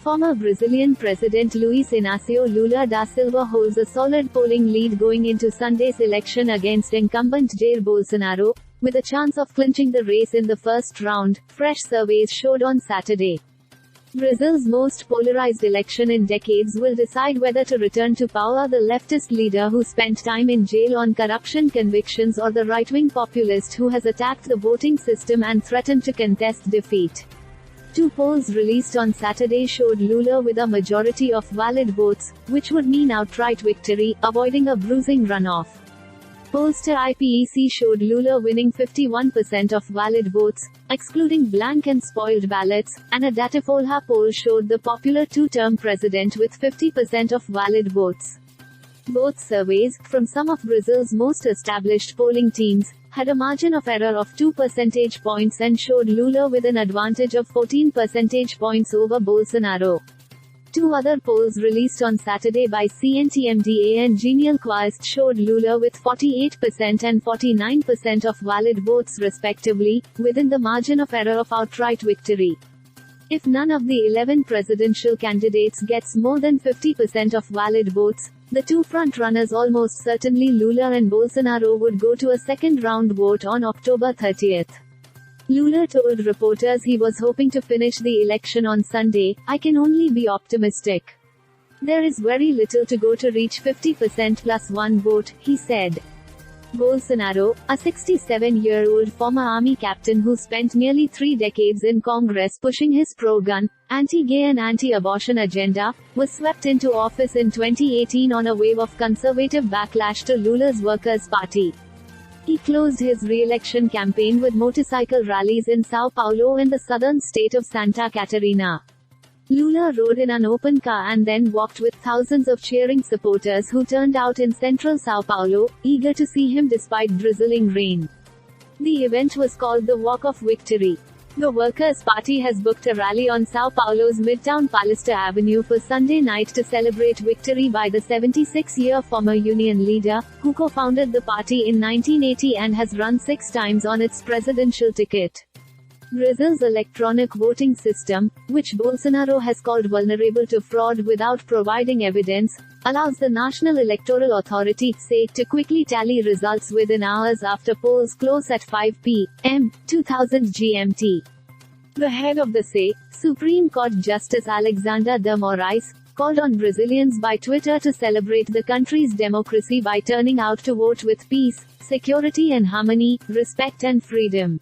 Former Brazilian President Luiz Inácio Lula da Silva holds a solid polling lead going into Sunday's election against incumbent Jair Bolsonaro, with a chance of clinching the race in the first round, fresh surveys showed on Saturday. Brazil's most polarized election in decades will decide whether to return to power the leftist leader who spent time in jail on corruption convictions or the right-wing populist who has attacked the voting system and threatened to contest defeat. Two polls released on Saturday showed Lula with a majority of valid votes, which would mean outright victory, avoiding a bruising runoff. Pollster IPEC showed Lula winning 51% of valid votes, excluding blank and spoiled ballots, and a Datafolha poll showed the popular two-term president with 50% of valid votes. Both surveys, from some of Brazil's most established polling teams, had a margin of error of 2 percentage points and showed Lula with an advantage of 14 percentage points over Bolsonaro. Two other polls released on Saturday by CNTMDA and Genial Quest showed Lula with 48% and 49% of valid votes respectively, within the margin of error of outright victory. If none of the 11 presidential candidates gets more than 50% of valid votes, the two front-runners almost certainly Lula and Bolsonaro would go to a second-round vote on October 30. Lula told reporters he was hoping to finish the election on Sunday. "I can only be optimistic. There is very little to go to reach 50% plus one vote," he said. Bolsonaro, a 67-year-old former army captain who spent nearly 3 decades in Congress pushing his pro-gun, anti-gay and anti-abortion agenda, was swept into office in 2018 on a wave of conservative backlash to Lula's Workers' Party. He closed his re-election campaign with motorcycle rallies in São Paulo and the southern state of Santa Catarina. Lula rode in an open car and then walked with thousands of cheering supporters who turned out in central São Paulo, eager to see him despite drizzling rain. The event was called the Walk of Victory. The Workers' Party has booked a rally on São Paulo's midtown Paulista Avenue for Sunday night to celebrate victory by the 76-year former union leader, who co-founded the party in 1980 and has run 6 times on its presidential ticket. Brazil's electronic voting system, which Bolsonaro has called vulnerable to fraud without providing evidence, allows the National Electoral Authority (SE) to quickly tally results within hours after polls close at 5 p.m. 2000 GMT. The head of the SE, Supreme Court Justice Alexander de Moraes, called on Brazilians by Twitter to celebrate the country's democracy by turning out to vote with peace, security and harmony, respect and freedom.